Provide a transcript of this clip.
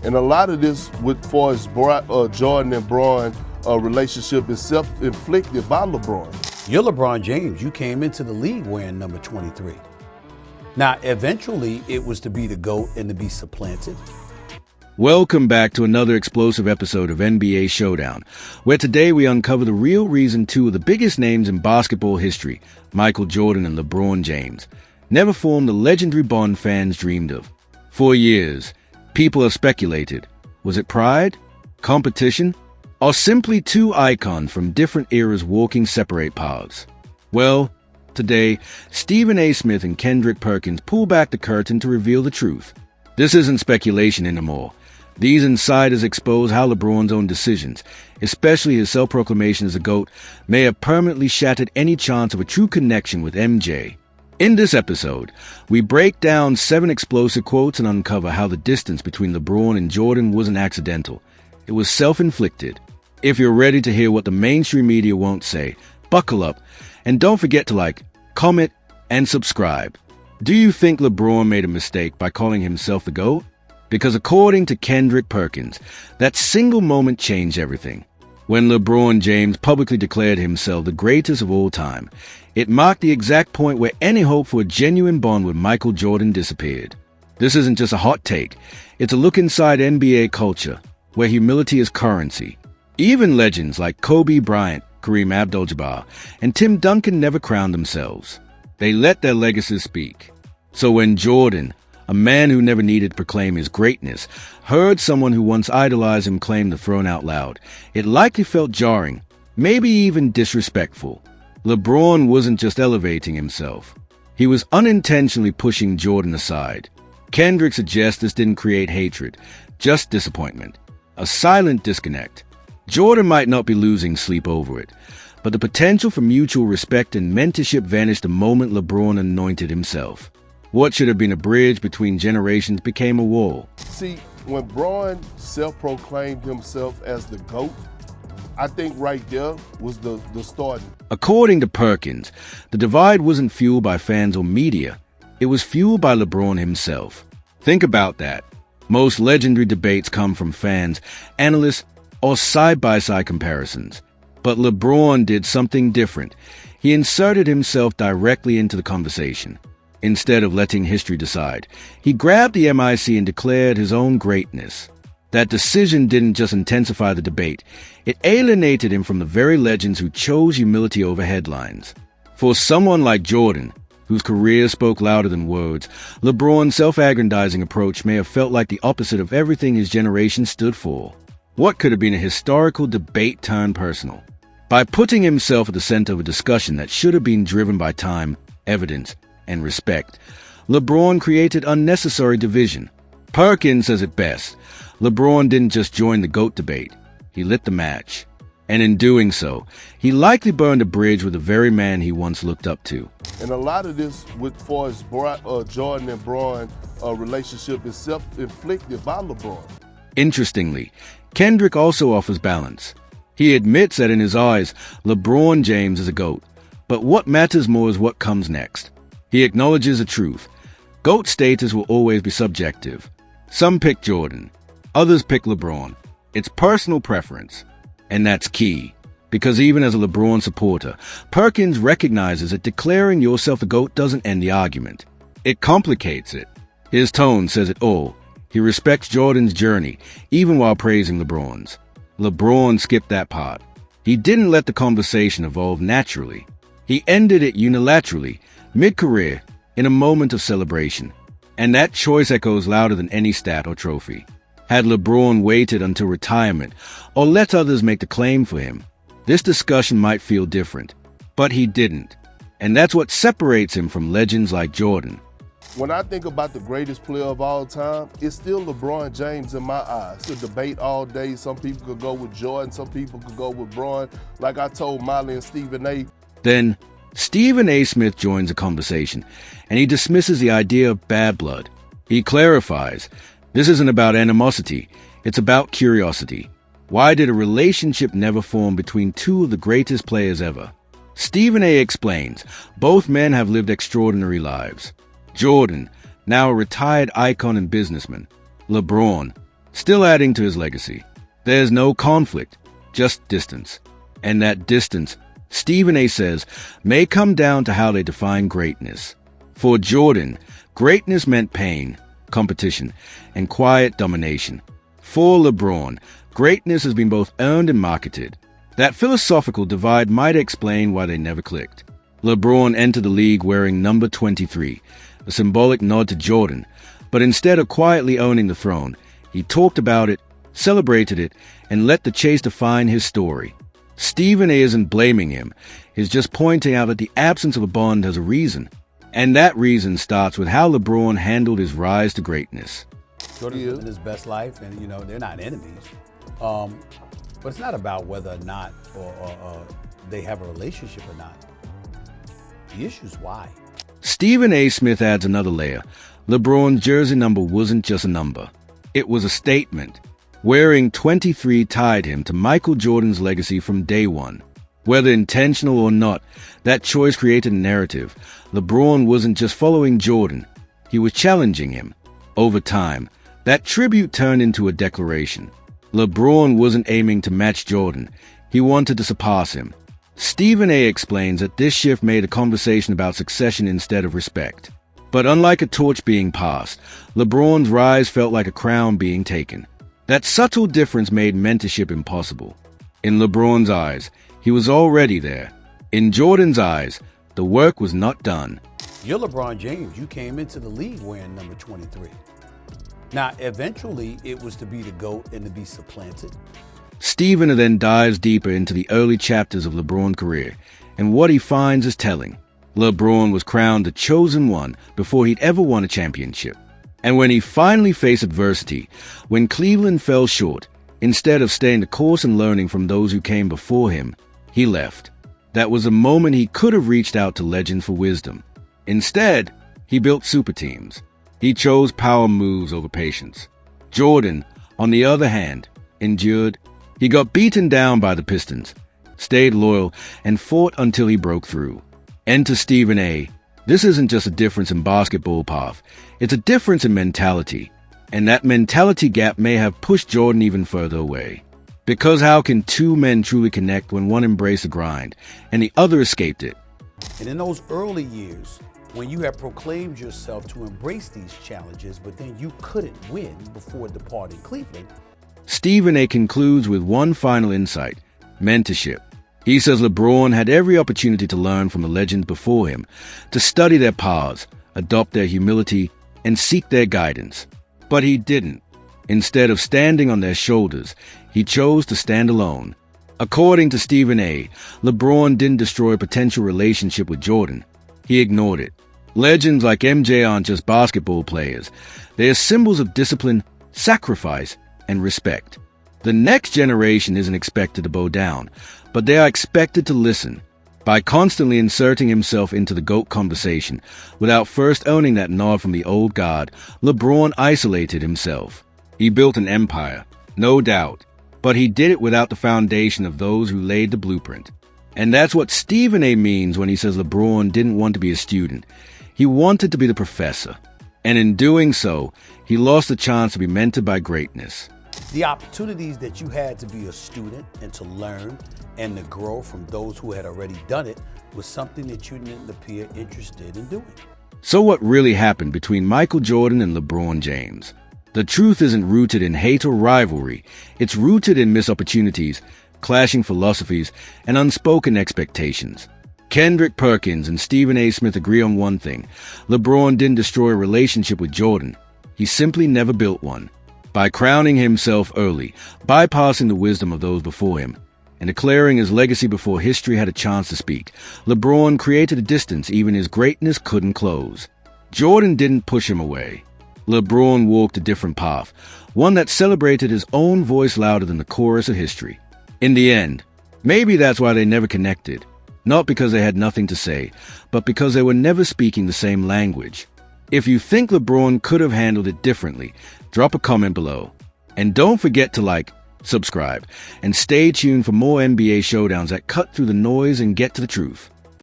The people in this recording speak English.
And a lot of this, for his Jordan and Bron relationship, is self-inflicted by LeBron. You're LeBron James. You came into the league wearing number 23. Now, eventually, it was to be the GOAT and to be supplanted. Welcome back to another explosive episode of NBA Showdown, where today we uncover the real reason two of the biggest names in basketball history, Michael Jordan and LeBron James, never formed the legendary bond fans dreamed of. For years, people have speculated, was it pride, competition, or simply two icons from different eras walking separate paths? Well, today, Stephen A. Smith and Kendrick Perkins pull back the curtain to reveal the truth. This isn't speculation anymore. These insiders expose how LeBron's own decisions, especially his self-proclamation as a GOAT, may have permanently shattered any chance of a true connection with MJ. In this episode, we break down 7 explosive quotes and uncover how the distance between LeBron and Jordan wasn't accidental. It was self-inflicted. If you're ready to hear what the mainstream media won't say, buckle up, and don't forget to like, comment, and subscribe. Do you think LeBron made a mistake by calling himself the GOAT? Because according to Kendrick Perkins, that single moment changed everything. When LeBron James publicly declared himself the greatest of all time, it marked the exact point where any hope for a genuine bond with Michael Jordan disappeared. This isn't just a hot take, it's a look inside NBA culture, where humility is currency. Even legends like Kobe Bryant, Kareem Abdul-Jabbar, and Tim Duncan never crowned themselves. They let their legacies speak. So when Jordan, a man who never needed to proclaim his greatness, heard someone who once idolized him claim the throne out loud, it likely felt jarring, maybe even disrespectful. LeBron wasn't just elevating himself. He was unintentionally pushing Jordan aside. Kendrick suggests this didn't create hatred, just disappointment. A silent disconnect. Jordan might not be losing sleep over it, but the potential for mutual respect and mentorship vanished the moment LeBron anointed himself. What should have been a bridge between generations became a wall. See, when Bron self-proclaimed himself as the GOAT, I think right there was the start. According to Perkins, the divide wasn't fueled by fans or media. It was fueled by LeBron himself. Think about that. Most legendary debates come from fans, analysts, or side-by-side comparisons. But LeBron did something different. He inserted himself directly into the conversation. Instead of letting history decide, he grabbed the MIC and declared his own greatness. That decision didn't just intensify the debate, it alienated him from the very legends who chose humility over headlines. For someone like Jordan, whose career spoke louder than words, LeBron's self-aggrandizing approach may have felt like the opposite of everything his generation stood for. What could have been a historical debate turned personal? By putting himself at the center of a discussion that should have been driven by time, evidence, and respect, LeBron created unnecessary division. Perkins says it best. LeBron didn't just join the GOAT debate, he lit the match. And in doing so, he likely burned a bridge with the very man he once looked up to. And a lot of this, for his Jordan and Bron relationship, is self-inflicted by LeBron. Interestingly, Kendrick also offers balance. He admits that in his eyes, LeBron James is a GOAT, but what matters more is what comes next. He acknowledges the truth. GOAT status will always be subjective. Some pick Jordan, others pick LeBron. It's personal preference. And that's key, because even as a LeBron supporter, Perkins recognizes that declaring yourself a GOAT doesn't end the argument. It complicates it. His tone says it all. He respects Jordan's journey, even while praising LeBron's. LeBron skipped that part. He didn't let the conversation evolve naturally. He ended it unilaterally, mid-career, in a moment of celebration. And that choice echoes louder than any stat or trophy. Had LeBron waited until retirement, or let others make the claim for him, this discussion might feel different. But he didn't. And that's what separates him from legends like Jordan. When I think about the greatest player of all time, it's still LeBron James in my eyes. It's a debate all day. Some people could go with Jordan, some people could go with Bron. Like I told Molly and Stephen A. Then, Stephen A. Smith joins the conversation, and he dismisses the idea of bad blood. He clarifies, this isn't about animosity, it's about curiosity. Why did a relationship never form between two of the greatest players ever? Stephen A. explains, both men have lived extraordinary lives. Jordan, now a retired icon and businessman. LeBron, Still adding to his legacy. There's no conflict, just distance. And that distance, Stephen A. says, may come down to how they define greatness. For Jordan, greatness meant pain, competition, and quiet domination. For LeBron, greatness has been both earned and marketed. That philosophical divide might explain why they never clicked. LeBron entered the league wearing number 23, a symbolic nod to Jordan, but instead of quietly owning the throne, he talked about it, celebrated it, and let the chase define his story. Stephen A. isn't blaming him, he's just pointing out that the absence of a bond has a reason. And that reason starts with how LeBron handled his rise to greatness. Jordan's living his best life, and they're not enemies. But it's not about whether or not or they have a relationship or not. The issue is why. Stephen A. Smith adds another layer. LeBron's jersey number wasn't just a number. It was a statement. Wearing 23 tied him to Michael Jordan's legacy from day one. Whether intentional or not, that choice created a narrative. LeBron wasn't just following Jordan. He was challenging him. Over time, that tribute turned into a declaration. LeBron wasn't aiming to match Jordan. He wanted to surpass him. Stephen A. explains that this shift made a conversation about succession instead of respect. But unlike a torch being passed, LeBron's rise felt like a crown being taken. That subtle difference made mentorship impossible. In LeBron's eyes, he was already there. In Jordan's eyes, the work was not done. You're LeBron James. You came into the league wearing number 23. Now, eventually, it was to be the GOAT and to be supplanted. Stephen then dives deeper into the early chapters of LeBron's career, and what he finds is telling. LeBron was crowned the chosen one before he'd ever won a championship. And when he finally faced adversity, when Cleveland fell short, instead of staying the course and learning from those who came before him, he left. That was a moment he could have reached out to legends for wisdom. Instead, he built super teams. He chose power moves over patience. Jordan, on the other hand, endured. He got beaten down by the Pistons, stayed loyal, and fought until he broke through. Enter Stephen A. This isn't just a difference in basketball path. It's a difference in mentality. And that mentality gap may have pushed Jordan even further away. Because how can two men truly connect when one embraced the grind and the other escaped it? And in those early years, when you had proclaimed yourself to embrace these challenges, but then you couldn't win before departing Cleveland. Stephen A. concludes with one final insight: mentorship. He says LeBron had every opportunity to learn from the legends before him, to study their paths, adopt their humility, and seek their guidance. But he didn't. Instead of standing on their shoulders, he chose to stand alone. According to Stephen A., LeBron didn't destroy a potential relationship with Jordan. He ignored it. Legends like MJ aren't just basketball players. They are symbols of discipline, sacrifice, and respect. The next generation isn't expected to bow down, but they are expected to listen. By constantly inserting himself into the GOAT conversation, without first owning that nod from the old guard, LeBron isolated himself. He built an empire, no doubt, but he did it without the foundation of those who laid the blueprint. And that's what Stephen A. means when he says LeBron didn't want to be a student. He wanted to be the professor. And in doing so, he lost the chance to be mentored by greatness. The opportunities that you had to be a student and to learn and to grow from those who had already done it was something that you didn't appear interested in doing. So what really happened between Michael Jordan and LeBron James? The truth isn't rooted in hate or rivalry. It's rooted in missed opportunities, clashing philosophies, and unspoken expectations. Kendrick Perkins and Stephen A. Smith agree on one thing. LeBron didn't destroy a relationship with Jordan. He simply never built one. By crowning himself early, bypassing the wisdom of those before him, and declaring his legacy before history had a chance to speak, LeBron created a distance even his greatness couldn't close. Jordan didn't push him away. LeBron walked a different path, one that celebrated his own voice louder than the chorus of history. In the end, maybe that's why they never connected. Not because they had nothing to say, but because they were never speaking the same language. If you think LeBron could have handled it differently, drop a comment below. And don't forget to like, subscribe, and stay tuned for more NBA showdowns that cut through the noise and get to the truth.